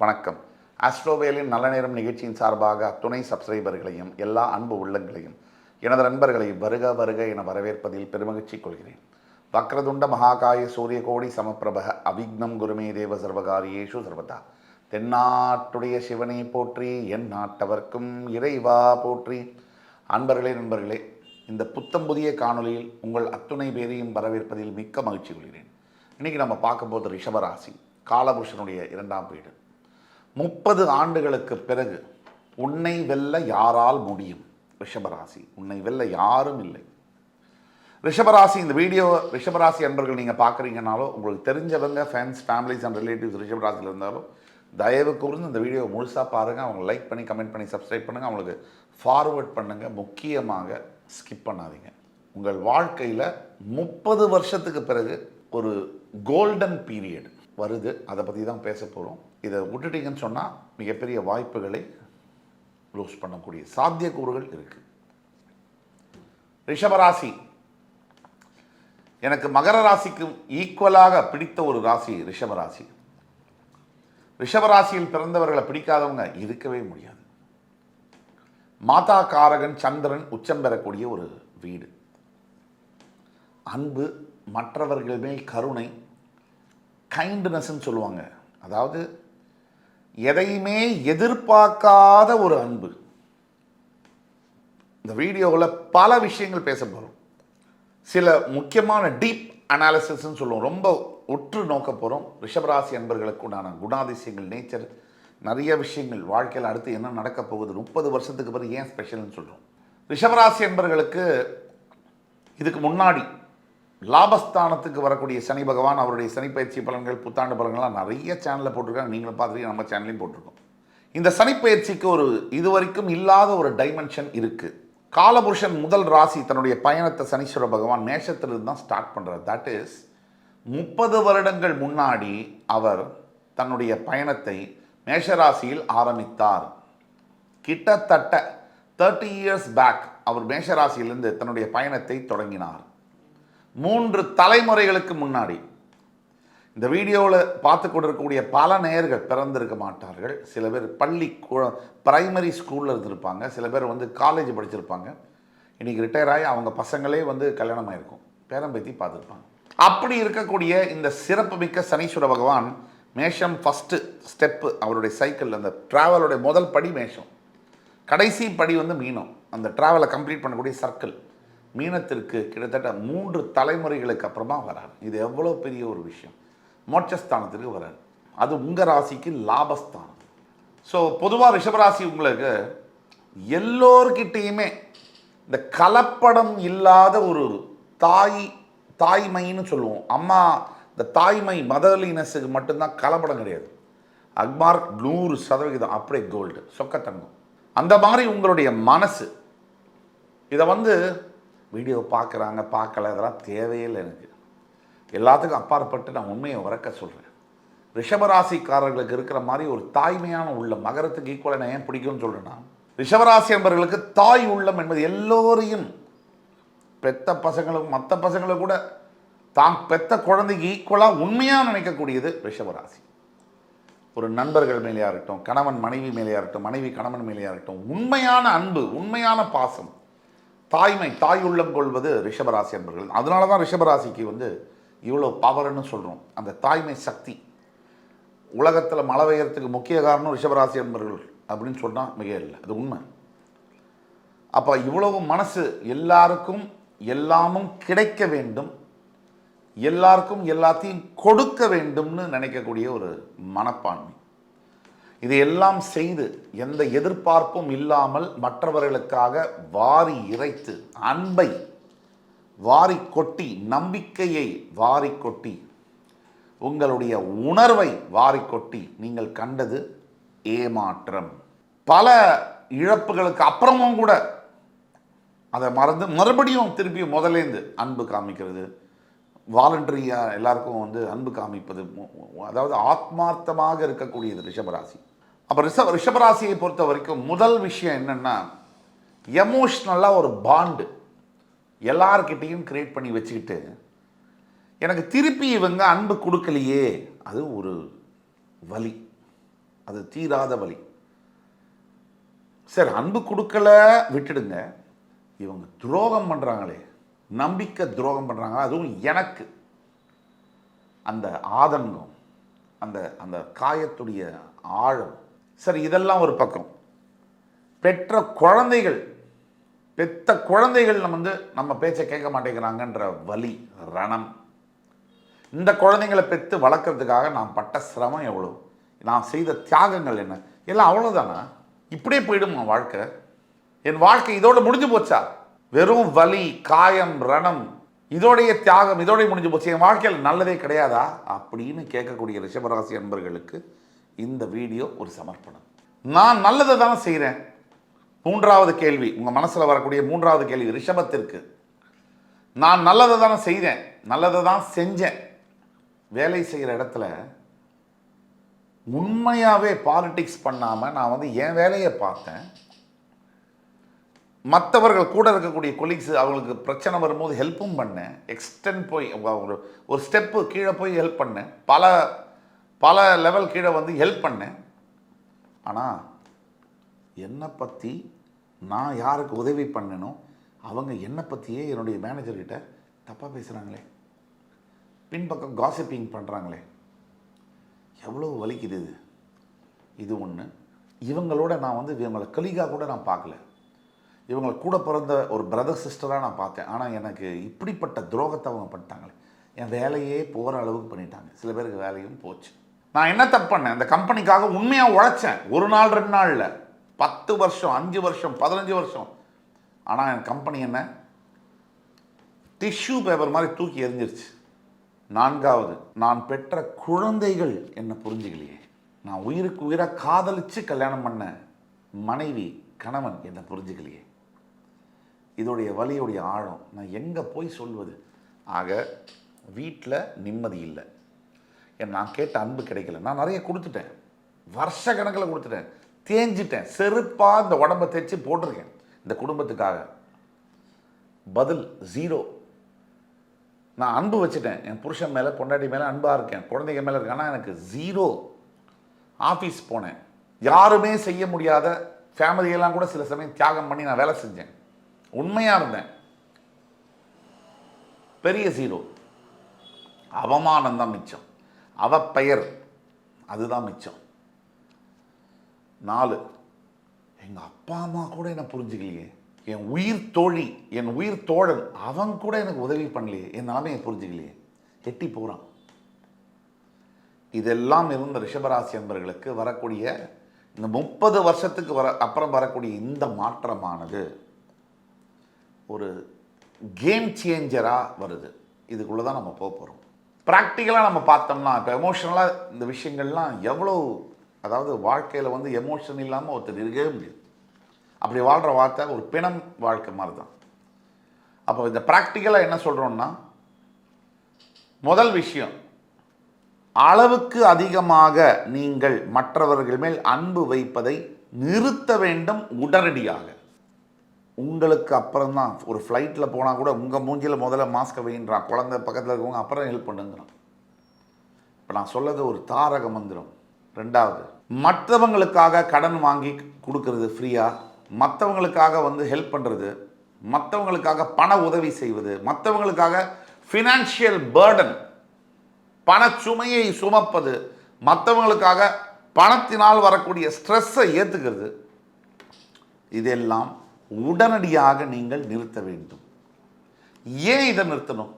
வணக்கம். ஆஸ்ட்ரோவேலின் நல்ல நேரம் நிகழ்ச்சியின் சார்பாக துணை சப்ஸ்கிரைபர்களையும் எல்லா அன்பு உள்ளங்களையும் எனது நண்பர்களையும் வருக வருக என வரவேற்பதில் பெருமகிழ்ச்சி கொள்கிறேன். வக்ரதுண்ட மகாகாய சூரியகோடி சமப்பிரப அவிக்னம் குருமே தேவ சர்வகாரியேஷு சர்வதா. தென்னாட்டுடைய சிவனை போற்றி, என் நாட்டவர்க்கும் இறைவா போற்றி. நண்பர்களே, இந்த புத்தம் புதிய காணொலியில் உங்கள் அத்துணை பேரையும் வரவேற்பதில் மிக்க மகிழ்ச்சி கொள்கிறேன். இன்றைக்கி நம்ம பார்க்க போது ரிஷபராசி, காலபுருஷனுடைய 2ஆம் வீடு. 30 ஆண்டுகளுக்கு பிறகு உன்னை வெல்ல யாரால் முடியும்? ரிஷபராசி, உன்னை வெல்ல யாரும் இல்லை. ரிஷபராசி, இந்த வீடியோ ரிஷபராசி அன்பர்கள் நீங்கள் பார்க்குறீங்கனாலும், உங்களுக்கு தெரிஞ்சவங்க ஃபேன்ஸ், ஃபேமிலிஸ் அண்ட் ரிலேட்டிவ்ஸ் ரிஷபராசியில் இருந்தாலும் தயவு கூர்ந்து இந்த வீடியோவை முழுசாக பாருங்கள். அவங்க லைக் பண்ணி, கமெண்ட் பண்ணி, சப்ஸ்கிரைப் பண்ணுங்கள், அவங்களுக்கு ஃபார்வர்ட் பண்ணுங்கள். முக்கியமாக ஸ்கிப் பண்ணாதீங்க. உங்கள் வாழ்க்கையில் 30 வருஷத்துக்கு பிறகு ஒரு கோல்டன் பீரியட் வருது. அதை பற்றி தான் பேச போகிறோம். இதை விட்டுட்டீங்கன்னு சொன்னால் மிகப்பெரிய வாய்ப்புகளை லூஸ் பண்ணக்கூடிய சாத்தியக்கூறுகள் இருக்குது. ரிஷபராசி எனக்கு மகர ராசிக்கு ஈக்குவலாக பிடித்த ஒரு ராசி ரிஷபராசி. ரிஷபராசியில் பிறந்தவர்களை பிடிக்காதவங்க இருக்கவே முடியாது. மாதா காரகன் சந்திரன் உச்சம் பெறக்கூடிய ஒரு வீடு. அன்பு, மற்றவர்கள் மேல் கருணை, கைண்ட்னஸ்ன்னு சொல்லுவாங்க. அதாவது எதையுமே எதிர்பார்க்காத ஒரு அன்பு. இந்த வீடியோவில் பல விஷயங்கள் பேச போகிறோம். சில முக்கியமான டீப் அனாலிசிஸ்ன்னு சொல்லுவோம். ரொம்ப உற்று நோக்க போகிறோம். ரிஷபராசி அன்பர்களுக்கு உண்டான குணாதிசயங்கள், நேச்சர், நிறைய விஷயங்கள், வாழ்க்கையில் அடுத்து என்ன நடக்க போகுது, 30 வருஷத்துக்கு பிறகு ஏன் ஸ்பெஷல்னு சொல்கிறோம். ரிஷபராசி அன்பர்களுக்கு இதுக்கு முன்னாடி லாபஸ்தானத்துக்கு வரக்கூடிய சனி பகவான், அவருடைய சனி பயிற்சி பலன்கள், புத்தாண்டு பலன்கள்லாம் நிறைய சேனலில் போட்டிருக்காங்க. நீங்களும் பார்த்துட்டு நம்ம சேனலையும் போட்டிருக்கோம். இந்த சனி பயிற்சிக்கு ஒரு இதுவரைக்கும் இல்லாத ஒரு டைமென்ஷன் இருக்குது. காலபுருஷன் முதல் ராசி தன்னுடைய பயணத்தை சனீஸ்வர பகவான் மேஷத்திலிருந்து தான் ஸ்டார்ட் பண்ணுறார். தட் இஸ் 30 வருடங்கள் முன்னாடி அவர் தன்னுடைய பயணத்தை மேஷராசியில் ஆரம்பித்தார். கிட்டத்தட்ட 30 இயர்ஸ் பேக் அவர் மேஷராசியிலிருந்து தன்னுடைய பயணத்தை தொடங்கினார். 3 தலைமுறைகளுக்கு முன்னாடி. இந்த வீடியோவில் பார்த்து கொண்டிருக்கக்கூடிய பல நேயர்கள் பிறந்திருக்க மாட்டார்கள். சில பேர் பிரைமரி ஸ்கூலில் இருந்திருப்பாங்க, சில பேர் காலேஜ் படிச்சிருப்பாங்க. இன்றைக்கி ரிட்டையர் ஆகி அவங்க பசங்களே கல்யாணம் ஆகிருக்கும், பேரம்பேத்தி பார்த்துருப்பாங்க. அப்படி இருக்கக்கூடிய இந்த சிறப்புமிக்க சனீஸ்வர பகவான் மேஷம் ஃபஸ்ட்டு ஸ்டெப்பு அவருடைய சைக்கிள், அந்த ட்ராவலோடைய முதல் படி மேஷம், கடைசி படி மீனம். அந்த ட்ராவலை கம்ப்ளீட் பண்ணக்கூடிய சர்க்கிள் மீனத்திற்கு கிட்டத்தட்ட 3 தலைமுறைகளுக்கு அப்புறமா வரார். இது எவ்வளோ பெரிய ஒரு விஷயம். மோட்சஸ்தானத்திற்கு வரார். அது உங்கள் ராசிக்கு லாபஸ்தானம். ஸோ பொதுவாக ரிஷபராசி உங்களுக்கு எல்லோர்கிட்டையுமே இந்த கலப்படம் இல்லாத ஒரு தாய்மைன்னு சொல்லுவோம். அம்மா, இந்த தாய்மை மதர்லினஸுக்கு மட்டும்தான் கலப்படம் கிடையாது. அக்மார்க் 100% அப்படியே கோல்டு, சொக்கத்தங்கம். அந்த மாதிரி உங்களுடைய மனசு. இதை வீடியோ பார்க்குறாங்க, பார்க்கல, அதெல்லாம் தேவையில்லை. எனக்கு எல்லாத்துக்கும் அப்பாற்பட்டு நான் உண்மையை உறக்க சொல்கிறேன். ரிஷபராசிக்காரர்களுக்கு இருக்கிற மாதிரி ஒரு தாய்மையான உள்ளம் மகரத்துக்கு ஈக்குவலாக நான் ஏன் பிடிக்கும்னு சொல்கிறேன்னா, ரிஷபராசி என்பவர்களுக்கு தாய் உள்ளம் என்பது எல்லோரையும், பெத்த பசங்களும் மற்ற பசங்களும் கூட தான் பெத்த குழந்தைக்கு ஈக்குவலாக உண்மையாக நினைக்கக்கூடியது ரிஷபராசி. ஒரு நண்பர்கள் மேலேயா இருக்கட்டும், கணவன் மனைவி மேலேயா இருக்கட்டும், மனைவி கணவன் மேலேயா இருக்கட்டும், உண்மையான அன்பு, உண்மையான பாசம், தாய்மை, தாய் உள்ளம் கொள்வது ரிஷபராசி என்பவர்கள். அதனால தான் ரிஷபராசிக்கு இவ்வளோ பவர்னு சொல்கிறோம். அந்த தாய்மை சக்தி. உலகத்தில் மழை பெய்யறதுக்கு முக்கிய காரணம் ரிஷபராசி என்பவர்கள் அப்படின்னு சொன்னால் மிக இல்லை, அது உண்மை. அப்போ இவ்வளவு மனசு, எல்லாருக்கும் எல்லாமும் கிடைக்க வேண்டும், எல்லாருக்கும் எல்லாத்தையும் கொடுக்க வேண்டும்னு நினைக்கக்கூடிய ஒரு மனப்பான்மை. இதையெல்லாம் செய்து எந்த எதிர்பார்ப்பும் இல்லாமல் மற்றவர்களுக்காக வாரி இறைத்து, அன்பை வாரி கொட்டி, நம்பிக்கையை வாரி கொட்டி, உங்களுடைய உணர்வை வாரி கொட்டி நீங்கள் கண்டது ஏமாற்றம். பல இழப்புகளுக்கு அப்புறமும் கூட அதை மறந்து மறுபடியும் திருப்பி முதலேந்து அன்பு காமிக்கிறது, வாலண்டரியாக எல்லாருக்கும் அன்பு காமிப்பது, அதாவது ஆத்மார்த்தமாக இருக்கக்கூடியது ரிஷபராசி. அப்போ ரிஷபராசியை பொறுத்த வரைக்கும் முதல் விஷயம் என்னென்னா, எமோஷ்னலாக ஒரு பாண்டு எல்லார்கிட்டையும் கிரியேட் பண்ணி வச்சுக்கிட்டு, எனக்கு திருப்பி இவங்க அன்பு கொடுக்கலையே, அது ஒரு வலி. அது தீராத வலி. சரி, அன்பு கொடுக்கல விட்டுடுங்க, இவங்க துரோகம் பண்ணுறாங்களே, நம்பிக்கை துரோகம் பண்ணுறாங்க, அதுவும் எனக்கு அந்த ஆதங்கம், அந்த அந்த காயத்துடைய ஆழம். சரி, இதெல்லாம் ஒரு பக்கம். பெற்ற குழந்தைகள் நம்ம பேச்சை கேட்க மாட்டேங்கிறாங்கன்ற வலி, ரணம். இந்த குழந்தைங்களை பெற்று வளர்க்குறதுக்காக நான் பட்ட சிரமம் எவ்வளோ, நான் செய்த தியாகங்கள் என்ன, எல்லாம் அவ்வளோதானா? இப்படியே போயிடுமா வாழ்க்கை? என் வாழ்க்கை இதோட முடிஞ்சு போச்சா? வெறும் வலி, காயம், ரணம், இதோடைய தியாகம் இதோடய முடிஞ்சு போச்சு, என் வாழ்க்கையில் நல்லதே கிடையாதா அப்படின்னு கேட்கக்கூடிய ரிஷபராசி அன்பர்களுக்கு இந்த வீடியோ ஒரு சமர்ப்பணம். நான் நல்லதை தானே செய்கிறேன். மூன்றாவது கேள்வி, உங்கள் மனசில் வரக்கூடிய மூன்றாவது கேள்வி ரிஷபத்திற்கு. நான் நல்லதை தானே செய்கிறேன், நல்லதை தான் செஞ்சேன். வேலை செய்கிற இடத்துல உண்மையாகவே பாலிடிக்ஸ் பண்ணாமல் நான் என் வேலையை பார்த்தேன். மற்றவர்கள் கூட இருக்கக்கூடிய கொலீக்ஸ் அவங்களுக்கு பிரச்சனை வரும்போது ஹெல்ப்பும் பண்ணேன். எக்ஸ்டெண்ட் போய் ஒரு ஸ்டெப்பு கீழே போய் ஹெல்ப் பண்ணேன். பல லெவல் கீழே ஹெல்ப் பண்ணேன். ஆனால் என்னை பற்றி நான் யாருக்கு உதவி பண்ணனோ அவங்க என்னை பற்றியே என்னுடைய மேனேஜர்கிட்ட தப்பாக பேசுகிறாங்களே, பின்பக்கம் காசிப்பிங் பண்ணுறாங்களே, எவ்வளோ வலிக்குது இது. இது ஒன்று. இவங்களோட நான் இவங்களை கலீகாக கூட நான் பார்க்கல, இவங்களை கூட பிறந்த ஒரு பிரதர் சிஸ்டராக நான் பார்த்தேன். ஆனால் எனக்கு இப்படிப்பட்ட துரோகத்தை அவங்க பண்ணிட்டாங்களே, என் வேலையே போகிற அளவுக்கு பண்ணிட்டாங்க. சில பேருக்கு வேலையும் போச்சு. நான் என்ன தப்பு பண்ணேன்? அந்த கம்பெனிக்காக உண்மையாக உழைச்சேன். ஒரு நாள் 2 நாளில் 10 வருஷம் 5 வருஷம் 15 வருஷம். ஆனால் என் கம்பெனி என்ன டிஷ்யூ பேப்பர் மாதிரி தூக்கி எறிஞ்சிருச்சு. 4வது, நான் பெற்ற குழந்தைகள் என்ன புரிஞ்சுக்கலையே. நான் உயிருக்கு உயிராக காதலிச்சு கல்யாணம் பண்ண மனைவி கணவன் என்ன புரிஞ்சுக்கலையே. இதோடைய வலியுடைய ஆழம் நான் எங்கே போய் சொல்வது? ஆக வீட்டில் நிம்மதி இல்லை. நான் கேட்ட அன்பு கிடைக்கல. நான் நிறைய கொடுத்துட்டேன், வருஷ கணக்கில் கொடுத்துட்டேன், தேஞ்சிட்டேன், செருப்பாக இந்த உடம்பை தைச்சு போட்டிருக்கேன் இந்த குடும்பத்துக்காக. பதில் 0. நான் அன்பு வச்சுட்டேன், என் புருஷன் மேலே பொண்டாட்டி மேலே அன்பாக இருக்கேன், குழந்தைங்க மேலே இருக்கேன். ஆனால் எனக்கு 0. ஆஃபீஸ் போனேன், யாருமே செய்ய முடியாத ஃபேமிலியெல்லாம் கூட சில சமயம் தியாகம் பண்ணி நான் வேலை செஞ்சேன், உண்மையாக இருந்தேன். பெரிய 0. அவமானம் தான் மிச்சம், அவப்பெயர் அதுதான் மிச்சம். 4, எங்கள் அப்பா அம்மா கூட என்னை புரிஞ்சுக்கலையே. என் உயிர் தோழி, என் உயிர் தோழன், அவன் கூட எனக்கு உதவி பண்ணலையே, என் நிலைமையை புரிஞ்சுக்கலையே, எட்டி போகிறான். இதெல்லாம் இருந்த ரிஷபராசி என்பவர்களுக்கு வரக்கூடிய இந்த 30 வருஷத்துக்கு அப்புறம் வரக்கூடிய இந்த மாற்றமானது ஒரு கேம் சேஞ்சராக வருது. இதுக்குள்ளே தான் நம்ம போக போகிறோம். ப்ராக்டிக்கலாக நம்ம பார்த்தோம்னா, இப்போ எமோஷனலாக இந்த விஷயங்கள்லாம் எவ்வளோ, அதாவது வாழ்க்கையில் எமோஷன் இல்லாமல் ஒருத்தர் இருக்கவே முடியாது. அப்படி வாழ்கிற வார்த்தை ஒரு பிணம் வாழ்க்கை மாதிரி தான். அப்போ இந்த ப்ராக்டிக்கலாக என்ன சொல்கிறோம்னா, முதல் விஷயம், அளவுக்கு அதிகமாக நீங்கள் மற்றவர்கள் மேல் அன்பு வைப்பதை நிறுத்த வேண்டும் உடனடியாக. உங்களுக்கு அப்புறம் தான், ஒரு ஃப்ளைட்டில் போனால் கூட உங்கள் மூஞ்சியில் முதல்ல மாஸ்கை வைன்றான், குழந்தை பக்கத்தில் இருக்கவங்க அப்புறம் ஹெல்ப் பண்ணுங்கிறான். இப்போ நான் சொல்லது ஒரு தாரக மந்திரம். 2வது, மற்றவங்களுக்காக கடன் வாங்கி கொடுக்கறது ஃப்ரீயாக, மற்றவங்களுக்காக ஹெல்ப் பண்ணுறது, மற்றவங்களுக்காக பண உதவி செய்வது, மற்றவங்களுக்காக ஃபினான்ஷியல் பேர்டன் பணச்சுமையை சுமப்பது, மற்றவங்களுக்காக பணத்தினால் வரக்கூடிய ஸ்ட்ரெஸ்ஸை ஏற்றுக்கிறது, இதெல்லாம் உடனடியாக நீங்கள் நிறுத்த வேண்டும். ஏன் இதை நிறுத்தணும்?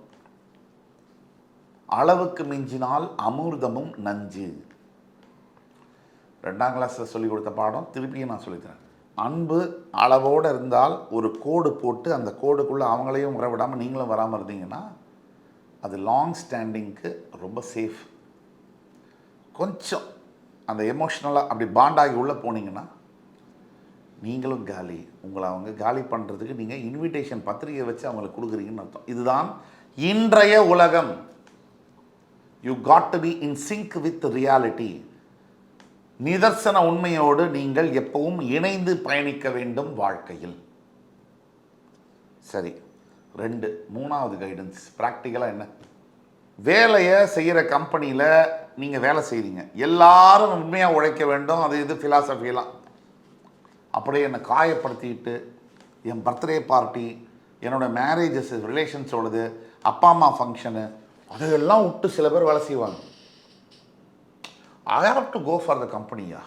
அளவுக்கு மிஞ்சினால் அமிர்தமும் நஞ்சு. 2ஆம் கிளாஸில் சொல்லிக் கொடுத்த பாடம் திருப்பியும் நான் சொல்லித்தரேன். அன்பு அளவோடு இருந்தால் ஒரு கோடு போட்டு அந்த கோடுக்குள்ளே அவங்களையும் வரவிடாமல் நீங்களும் வராமல் இருந்தீங்கன்னா அது லாங் ஸ்டாண்டிங்க்கு ரொம்ப சேஃப். கொஞ்சம் அந்த எமோஷ்னலாக அப்படி பாண்டாகி உள்ளே போனீங்கன்னா நீங்களும் காலி. உங்களை அவங்க காலி பண்ணுறதுக்கு நீங்கள் இன்விடேஷன் பத்திரிகை வச்சு அவங்களுக்கு கொடுக்குறீங்கன்னு அர்த்தம். இதுதான் இன்றைய உலகம். You got to be in sync with reality. நிதர்சன உண்மையோடு நீங்கள் எப்பவும் இணைந்து பயணிக்க வேண்டும் வாழ்க்கையில். சரி, 2. 3வது கைடன்ஸ் ப்ராக்டிக்கலாக என்ன? வேலையை செய்கிற கம்பெனியில் நீங்கள் வேலை செய்கிறீங்க, எல்லாரும் உண்மையாக உழைக்க வேண்டும், அது இது ஃபிலாசபியெல்லாம் அப்படியே என்னை காயப்படுத்திக்கிட்டு என் பர்த்டே பார்ட்டி, என்னோடய மேரேஜஸ் ரிலேஷன்ஸோடது, அப்பா அம்மா ஃபங்க்ஷனு, அதையெல்லாம் விட்டு சில பேர் வேலை செய்வாங்க. I have to go for the கம்பெனியா,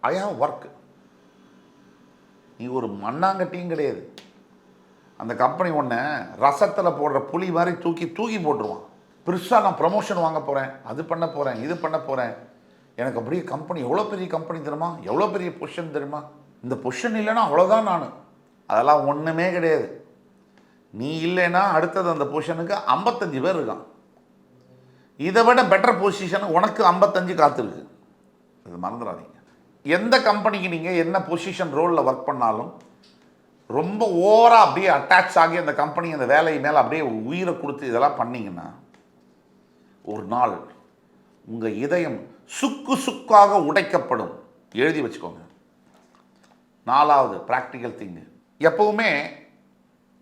ஐ ஹாவ் ஒர்க். நீ ஒரு மண்ணாங்கட்டியும் கிடையாது. அந்த கம்பெனி ஒன்று ரசத்தில் போடுற புளி மாதிரி தூக்கி போட்டுருவான். பெருசாக நான் ப்ரமோஷன் வாங்க போகிறேன், அது பண்ண போகிறேன், இது பண்ண போகிறேன், எனக்கு அப்படியே கம்பெனி எவ்வளோ பெரிய கம்பெனி தெரியுமா, எவ்வளோ பெரிய பொசிஷன் தெரியுமா, இந்த பொசிஷன் இல்லைன்னா அவ்வளோதான் நான். அதெல்லாம் ஒன்றுமே கிடையாது. நீ இல்லைன்னா அடுத்தது அந்த பொசிஷனுக்கு 55 பேர் இருக்கான். இதை விட பெட்டர் பொசிஷன் உனக்கு 55 காத்திருக்கு. அது மறந்துடாதீங்க. எந்த கம்பெனிக்கு நீங்கள் என்ன பொசிஷன் ரோலில் ஒர்க் பண்ணாலும் ரொம்ப ஓவராக அப்படியே அட்டாச் ஆகி அந்த கம்பெனி அந்த வேலை மேலே அப்படியே உயிரை கொடுத்து இதெல்லாம் பண்ணிங்கன்னா ஒரு நாள் உங்கள் இதயம் சுக்கு சுக்காக உடைக்கப்படும். எழுதி வச்சுக்கோங்க. 4வது ப்ராக்டிக்கல் திங்கு, எப்பவுமே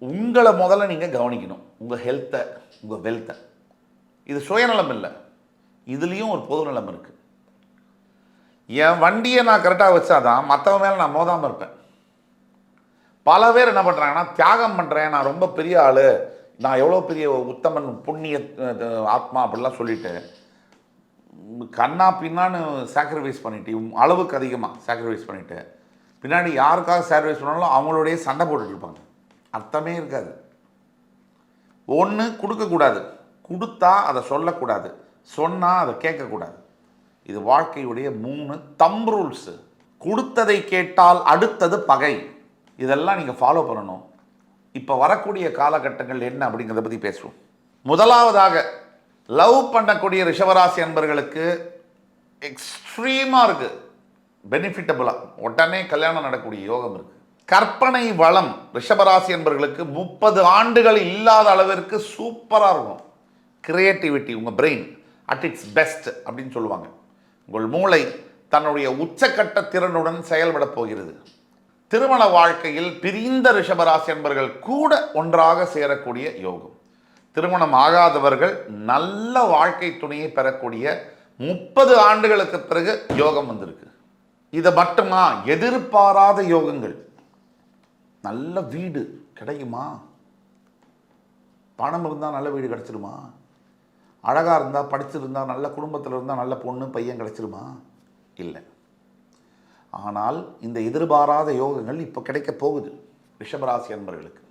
உங்களை முதல்ல நீங்கள் கவனிக்கணும். உங்கள் ஹெல்த்தை, உங்கள் வெல்த்தை. இது சுயநலம் இல்லை, இதுலேயும் ஒரு பொது நலம் இருக்குது. என் வண்டியை நான் கரெக்டாக வச்சாதான் மற்றவன் மேலே நான் மோதாமல் இருப்பேன். பல பேர் என்ன பண்ணுறாங்கன்னா, தியாகம் பண்ணுறேன், நான் ரொம்ப பெரிய ஆள், நான் எவ்வளோ பெரிய உத்தமன் புண்ணிய ஆத்மா அப்படிலாம் சொல்லிட்டு கண்ணா பின்னான்னு சாக்ரிஃபைஸ் பண்ணிட்டு, அளவுக்கு அதிகமாக சாக்ரிஃபைஸ் பண்ணிவிட்டு பின்னாடி யாருக்காக சாக்ரிஃபைஸ் பண்ணாலும் அவங்களோடைய சண்டை போட்டுட்டு இருப்பாங்க. அர்த்தமே இருக்காது. ஒன்று கொடுக்கக்கூடாது, கொடுத்தா அதை சொல்லக்கூடாது, சொன்னால் அதை கேட்கக்கூடாது. இது வாழ்க்கையுடைய 3 தம் ரூல்ஸு. கொடுத்ததை கேட்டால் அடுத்தது பகை. இதெல்லாம் நீங்கள் ஃபாலோ பண்ணணும். இப்போ வரக்கூடிய காலகட்டங்கள் என்ன அப்படிங்கிறத பற்றி பேசுவோம். முதலாவதாக, லவ் பண்ணக்கூடிய ரிஷபராசி அன்பர்களுக்கு எக்ஸ்ட்ரீமாக இருக்குது, பெனிஃபிட்டபுளாக உடனே கல்யாணம் நடக்கக்கூடிய யோகம் இருக்குது. கற்பனை வளம் ரிஷபராசி அன்பர்களுக்கு 30 ஆண்டுகள் இல்லாத அளவிற்கு சூப்பராக இருக்கும். கிரியேட்டிவிட்டி, உங்கள் பிரெயின் அட் இட்ஸ் பெஸ்ட் அப்படின்னு சொல்லுவாங்க. உங்கள் மூளை தன்னுடைய உச்சக்கட்ட திறனுடன் செயல்பட போகிறது. திருமண வாழ்க்கையில் பிரிந்த ரிஷபராசி என்பர்கள் கூட ஒன்றாக சேரக்கூடிய யோகம். திருமணம் ஆகாதவர்கள் நல்ல வாழ்க்கை துணையை பெறக்கூடிய 30 ஆண்டுகளுக்கு பிறகு யோகம் வந்திருக்கு. இதை மட்டுமா, எதிர்பாராத யோகங்கள். நல்ல வீடு கிடைக்குமா, பணம் இருந்தால் நல்ல வீடு கிடைச்சிருமா, அழகாக இருந்தால், படிச்சிருந்தால், நல்ல குடும்பத்தில் இருந்தால் நல்ல பொண்ணு பையன் கிடைச்சிருமா? இல்லை. ஆனால் இந்த எதிர்பாராத யோகங்கள் இப்போ கிடைக்க போகுது ரிஷபராசி அன்பர்களுக்கு.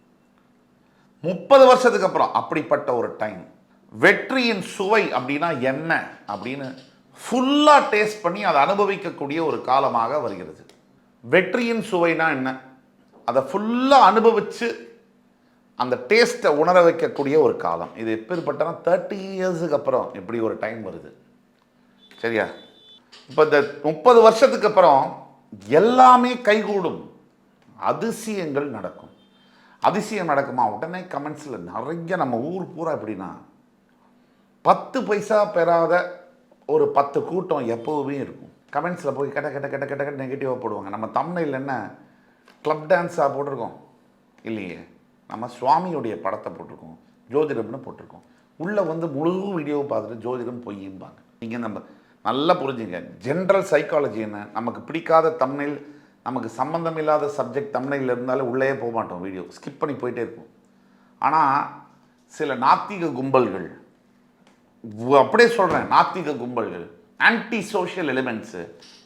30 வருஷத்துக்கு அப்புறம் அப்படிப்பட்ட ஒரு டைம். வெற்றியின் சுவை அப்படின்னா என்ன அப்படின்னு ஃபுல்லாக டேஸ்ட் பண்ணி அதை அனுபவிக்கக்கூடிய ஒரு காலமாக வருகிறது. வெற்றியின் சுவைனா என்ன, அதை ஃபுல்லாக அனுபவித்து அந்த டேஸ்ட்டை உணர வைக்கக்கூடிய ஒரு காலம் இது. எப்பேற்பட்டனா 30 இயர்ஸுக்கு அப்புறம் இப்படி ஒரு டைம் வருது. சரியா? இப்போ இந்த 30 வருஷத்துக்கு அப்புறம் எல்லாமே கைகூடும், அதிசயங்கள் நடக்கும். அதிசயம் நடக்குமா? உடனே கமெண்ட்ஸில் நிறைய, நம்ம ஊர் பூரா எப்படின்னா 10 பைசா பெறாத ஒரு 10 கூட்டம் எப்போவுமே இருக்கும். கமெண்ட்ஸில் போய் கட்ட கட்ட கட்ட கட்ட கட்ட நெகட்டிவாக போடுவாங்க. நம்ம தமிழில் என்ன கிளப் டான்ஸாக போட்டிருக்கோம் இல்லையே, நம்ம சுவாமியுடைய படத்தை போட்டிருக்கோம், ஜோதிடம்னு போட்டிருக்கோம். உள்ளே வந்து முழு வீடியோவை பார்த்துட்டு ஜோதிடம் பொய்யும்பாங்க. நீங்கள் நம்ம நல்லா புரிஞ்சுங்க, ஜென்ரல் சைக்காலஜி என்ன. நமக்கு பிடிக்காத தமிழில், நமக்கு சம்மந்தம் இல்லாத சப்ஜெக்ட் தமிழில் இருந்தாலும் உள்ளே போக மாட்டோம், வீடியோ ஸ்கிப் பண்ணி போயிட்டே இருப்போம். ஆனால் சில நாத்திக கும்பல்கள், அப்படியே சொல்கிறேன், நாத்திக கும்பல்கள், ஆன்டி சோஷியல் எலிமெண்ட்ஸு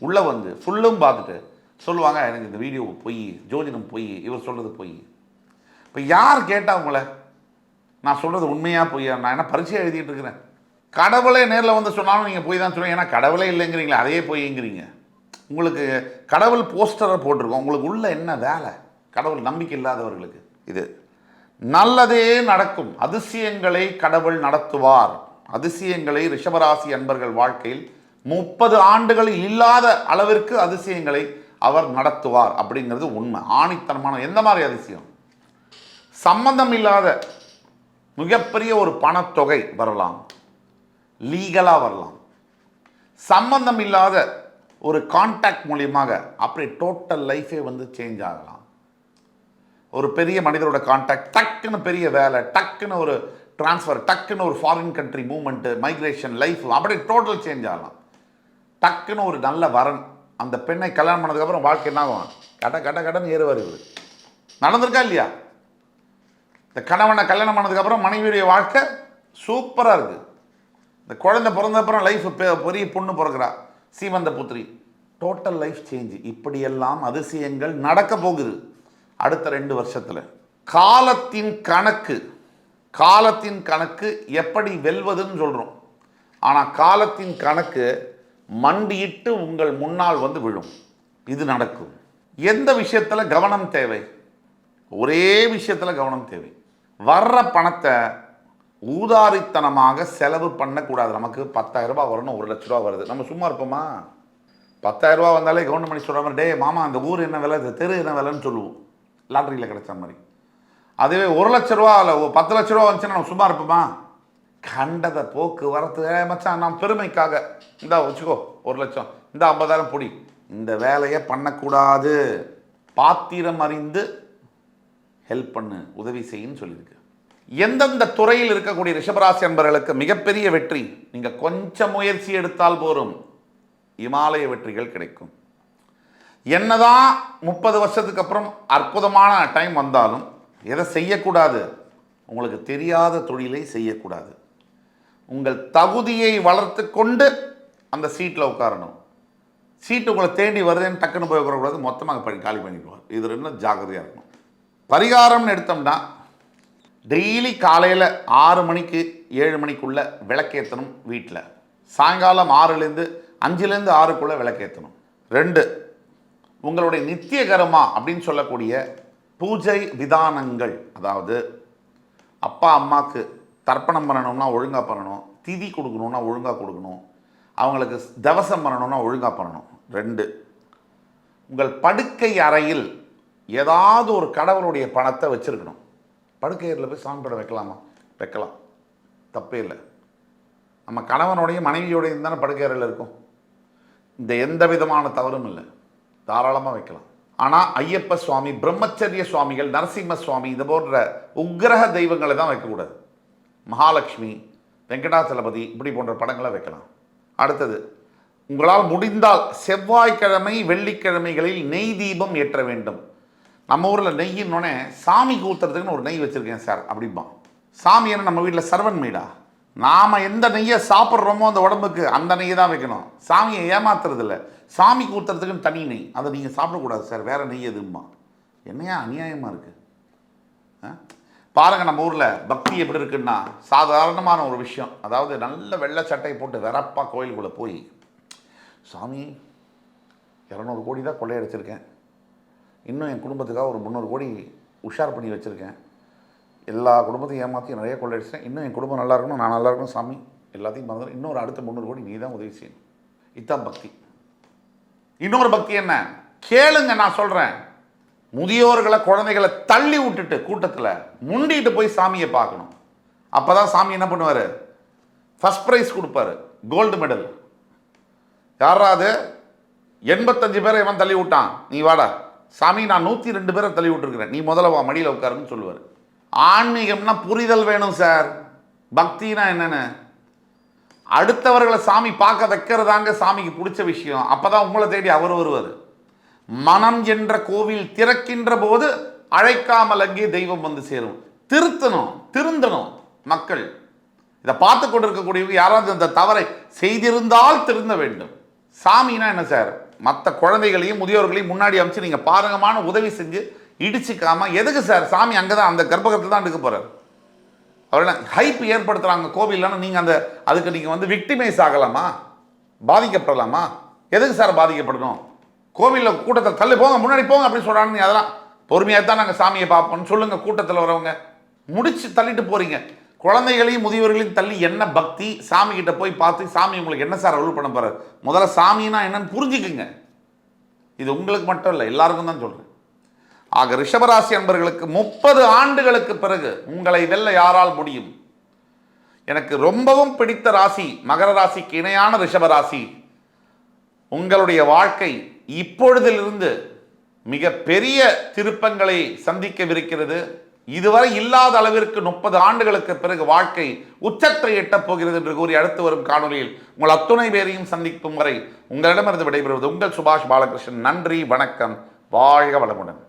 உள்ளே வந்து ஃபுல்லும் பார்த்துட்டு சொல்லுவாங்க, எனக்கு இந்த வீடியோ பொய், ஜோதிடம் பொய், இவர் சொல்கிறது பொய். இப்போ யார் கேட்டால் உங்களை நான் சொல்கிறது உண்மையாக பொய்யா? நான் என்ன பரீட்சை எழுதிட்டு இருக்கிறேன். கடவுளே நேரில் வந்து சொன்னாலும் நீங்கள் போய் தான் சொல்லுவீங்க. ஏன்னா கடவுளே இல்லைங்கிறீங்களா, அதையே பொய்ங்கிறீங்க. உங்களுக்கு கடவுள் போஸ்டரை போட்டிருக்கோம், உங்களுக்கு உள்ள என்ன வேலை? கடவுள் நம்பிக்கை இல்லாதவர்களுக்கு இது நல்லதே நடக்கும். அதிசயங்களை கடவுள் நடத்துவார். அதிசயங்களை ரிஷபராசி அன்பர்கள் வாழ்க்கையில் 30 ஆண்டுகள் இல்லாத அளவிற்கு அதிசயங்களை அவர் நடத்துவார் அப்படிங்கிறது உண்மை, ஆணித்தனமான. எந்த மாதிரி அதிசயம்? சம்பந்தம் இல்லாத மிகப்பெரிய ஒரு பணத்தொகை வரலாம், லீகலாக வரலாம். சம்பந்தம் இல்லாத ஒரு கான்டாக்ட் மூலியமாக அப்படி டோட்டல் லைஃபே வந்து சேஞ்ச் ஆகலாம். ஒரு பெரிய மனிதரோட கான்டாக்ட், டக்குன்னு பெரிய வேலை, டக்குன்னு ஒரு ட்ரான்ஸ்ஃபர், டக்குன்னு ஒரு foreign country movement, migration, life அப்படியே டோட்டல் சேஞ்ச் ஆகலாம். டக்குன்னு ஒரு நல்ல வரன், அந்த பெண்ணை கல்யாணம் பண்ணதுக்கப்புறம் வாழ்க்கை என்ன ஆகும்? கடன் ஏறுவார். இவர் நடந்திருக்கா இல்லையா? இந்த கணவனை கல்யாணம் பண்ணதுக்கப்புறம் மனைவியுடைய வாழ்க்கை சூப்பராக இருக்குது. இந்த குழந்தை பிறந்தப்புறம் லைஃப் பெரிய பொண்ணு பிறக்கிறா, சீமந்த புத்திரி, டோட்டல் லைஃப் சேஞ்சு. இப்படியெல்லாம் அதிசயங்கள் நடக்க போகுது அடுத்த 2 வருஷத்தில். காலத்தின் கணக்கு எப்படி வெல்வதுன்னு சொல்கிறோம். ஆனால் காலத்தின் கணக்கு மண்டியிட்டு உங்கள் முன்னால் வந்து விழும். இது நடக்கும். எந்த விஷயத்தில் கவனம் தேவை? ஒரே விஷயத்தில் கவனம் தேவை. வர்ற பணத்தை ஊதாரித்தனமாக செலவு பண்ணக்கூடாது. நமக்கு 10,000 ரூபாய் வரணும், 1 லட்ச ரூபா வருது, நம்ம சும்மா இருப்போமா? 10,000 ரூபா வந்தாலே கவர்மெண்ட் சொல்கிற மாதிரி, டே மாமா அந்த ஊர் என்ன விலை, இந்த தெரு என்ன விலைன்னு சொல்லுவோம், லாட்ரியில் கிடைச்ச மாதிரி. அதுவே 1 லட்ச ரூபா இல்லை 10 லட்ச ரூபா வந்துச்சுன்னா நம்ம சும்மா இருப்போமா? கண்டதை போக்குவரத்து மச்சான், நான் பெருமைக்காக இந்தா வச்சுக்கோ 1 லட்சம், இந்த 50,000 பொடி, இந்த வேலையை பண்ணக்கூடாது. பாத்திரம் அறிந்து ஹெல்ப் பண்ணு, உதவி செய்யுன்னு சொல்லியிருக்கு. எந்தெந்த துறையில் இருக்கக்கூடிய ரிஷபராசி அன்பர்களுக்கு மிகப்பெரிய வெற்றி, நீங்கள் கொஞ்சம் முயற்சி எடுத்தால் போதும் இமாலய வெற்றிகள் கிடைக்கும். என்னதான் 30 வருஷத்துக்கு அப்புறம் அற்புதமான டைம் வந்தாலும் எதை செய்யக்கூடாது? உங்களுக்கு தெரியாத தொழிலை செய்யக்கூடாது. உங்கள் தகுதியை வளர்த்து கொண்டு அந்த சீட்டில் உட்காரணும். சீட்டு உங்களை தேடி வருதுன்னு டக்குன்னு போய் உட்காரக்கூடாது, மொத்தமாக காலி பண்ணிடுவார். இது இன்னும் ஜாக்கிரதையாக இருக்கணும். பரிகாரம்னு எடுத்தோம்னா, டெய்லி காலையில் 6 மணிக்கு 7 மணிக்குள்ளே விளக்கேற்றணும் வீட்டில். சாயங்காலம் 5லேருந்து 6க்குள்ளே விளக்கேற்றணும். 2, உங்களுடைய நித்திய கர்மா அப்படின்னு சொல்லக்கூடிய பூஜை விதானங்கள், அதாவது அப்பா அம்மாவுக்கு தர்ப்பணம் பண்ணணும்னா ஒழுங்காக பண்ணணும், திதி கொடுக்கணும்னா ஒழுங்காக கொடுக்கணும், அவங்களுக்கு தவசம் பண்ணணும்னா ஒழுங்காக பண்ணணும். 2, உங்கள் படுக்கை அறையில் ஏதாவது ஒரு கடவுளுடைய பணத்தை வச்சுருக்கணும். படுக்கை அறையில் போய் சாமி படம் வைக்கலாமா? வைக்கலாம், தப்பே இல்லை. நம்ம கணவனுடைய மனைவியோடையும் தானே படுக்கை அறையில் இருக்கும். இந்த எந்த விதமான தவறும் இல்லை, தாராளமாக வைக்கலாம். ஆனால் ஐயப்ப சுவாமி, பிரம்மச்சரிய சுவாமிகள், நரசிம்ம சுவாமி, இது போன்ற உக்கிரக தெய்வங்களை தான் வைக்கக்கூடாது. மகாலட்சுமி, வெங்கடாச்சலபதி இப்படி போன்ற படங்களை வைக்கலாம். அடுத்தது, உங்களால் முடிந்தால் செவ்வாய்க்கிழமை வெள்ளிக்கிழமைகளில் நெய் தீபம் ஏற்ற வேண்டும். நம்ம ஊரில் நெய்யின்னொன்னே சாமி ஊற்றுறதுக்குன்னு ஒரு நெய் வச்சுருக்கேன் சார் அப்படிம்பான். சாமி என்ன நம்ம வீட்டில் சர்வன் மீடா? நாம் எந்த நெய்யை சாப்பிட்றோமோ அந்த உடம்புக்கு அந்த நெய்யை தான் வைக்கணும். சாமியை ஏமாத்துறதில்ல. சாமிக்கு ஊற்றுறதுக்குன்னு தனி நெய், அதை நீங்கள் சாப்பிடக்கூடாது சார், வேறு நெய் எதுமா? என்னையா அநியாயமாக இருக்குது பாருங்கள். நம்ம ஊரில் பக்தி எப்படி இருக்குன்னா, சாதாரணமான ஒரு விஷயம். அதாவது நல்ல வெள்ளை சட்டையை போட்டு வெறப்பாக கோயிலுக்குள்ளே போய், சாமி 200 கோடி தான் கொள்ளையடிச்சிருக்கேன், இன்னும் என் குடும்பத்துக்காக ஒரு 300 கோடி உஷார் பண்ணி வச்சுருக்கேன், எல்லா குடும்பத்தையும் ஏமாற்றி நிறைய கொள்ளையடிச்சேன், இன்னும் என் குடும்பம் நல்லா இருக்கணும், நான் நல்லா இருக்கணும் சாமி, எல்லாத்தையும் மறந்துடும், இன்னொரு அடுத்த 300 கோடி நீ தான் உதவி செய்யணும். இதுதான் பக்தி. இன்னொரு பக்தி என்ன கேளுங்க, நான் சொல்கிறேன். முதியோர்களை குழந்தைகளை தள்ளி விட்டுட்டு கூட்டத்தில் முண்டிட்டு போய் சாமியை பார்க்கணும். அப்போ தான் சாமி என்ன பண்ணுவார்? ஃபஸ்ட் ப்ரைஸ் கொடுப்பாரு, கோல்டு மெடல். யாராவது 85 பேரை இவன் தள்ளி விட்டான், நீ வாடா சாமி, நான் 102 பேரை தள்ளி விட்டுருக்கிறேன், நீ முதல்ல வா மடியில் உட்காருன்னு சொல்லுவார். ஆன்மீகம்னா புரிதல் வேணும் சார். பக்தினா என்னென்னு, அடுத்தவர்களை சாமி பார்க்க வைக்கிறதாங்க சாமிக்கு பிடிச்ச விஷயம். அப்போ தான் உங்களை தேடி அவர் வருவார். மனம் என்ற கோவில் திறக்கின்ற போது அழைக்காமல் அங்கே தெய்வம் வந்து சேரும். திருந்தணும் மக்கள். இதை பார்த்து கொண்டிருக்கக்கூடியவங்க யாராவது அந்த தவறை செய்திருந்தால் திருந்த வேண்டும். சாமினா என்ன சார்? மற்ற குழந்தைகளையும் முதியோர்களையும் முன்னாடி அமைச்சு நீங்கள் பாருங்கமான உதவி செஞ்சு இடிச்சுக்காம எதுக்கு சார்? சாமி அங்கே தான், அந்த கர்ப்பகத்தில் தான் எடுக்க போகிறார். அவர்கள் ஹைப் ஏற்படுத்துகிறாங்க கோவில்னா, நீங்கள் அதுக்கு நீங்கள் வந்து விக்டிமைஸ் ஆகலாமா? பாதிக்கப்படலாமா? எதுக்கு சார் பாதிக்கப்படணும்? கோவிலில் கூட்டத்தில் தள்ளி போங்க, முன்னாடி போங்க அப்படின்னு சொல்கிறாங்க. அதெல்லாம் பொறுமையாக தான் நாங்கள் சாமியை பார்ப்போம்னு சொல்லுங்கள். கூட்டத்தில் வரவங்க முடிச்சு தள்ளிட்டு போகிறீங்க. குழந்தைகளையும் முதியவர்களையும் தள்ளி என்ன பக்தி? சாமி கிட்ட போய் பார்த்து சாமி உங்களுக்கு என்ன சார் அருள் பண்ண போகிறார்? முதல்ல சாமின்னா என்னன்னு புரிஞ்சுக்குங்க. இது உங்களுக்கு மட்டும் இல்லை, எல்லாருக்கும் தான் சொல்கிறேன். ஆக ரிஷபராசி அன்பர்களுக்கு 30 ஆண்டுகளுக்கு பிறகு உங்களை வெல்ல யாரால் முடியும்? எனக்கு ரொம்பவும் பிடித்த ராசி மகர ராசிக்கு இணையான ரிஷபராசி. உங்களுடைய வாழ்க்கை இப்பொழுதிலிருந்து மிக பெரிய திருப்பங்களை சந்திக்கவிருக்கிறது. இதுவரை இல்லாத அளவிற்கு 30 ஆண்டுகளுக்கு பிறகு வாழ்க்கை உச்சத்தை எட்டப் போகிறது என்று கூறி அடுத்து வரும் காணொலியில் உங்கள் அத்துணை பேரையும் சந்திக்கும் வரை உங்களிடமிருந்து விடைபெறுவது உங்கள் சுபாஷ் பாலகிருஷ்ணன். நன்றி, வணக்கம், வாழ்க வளமுடன்.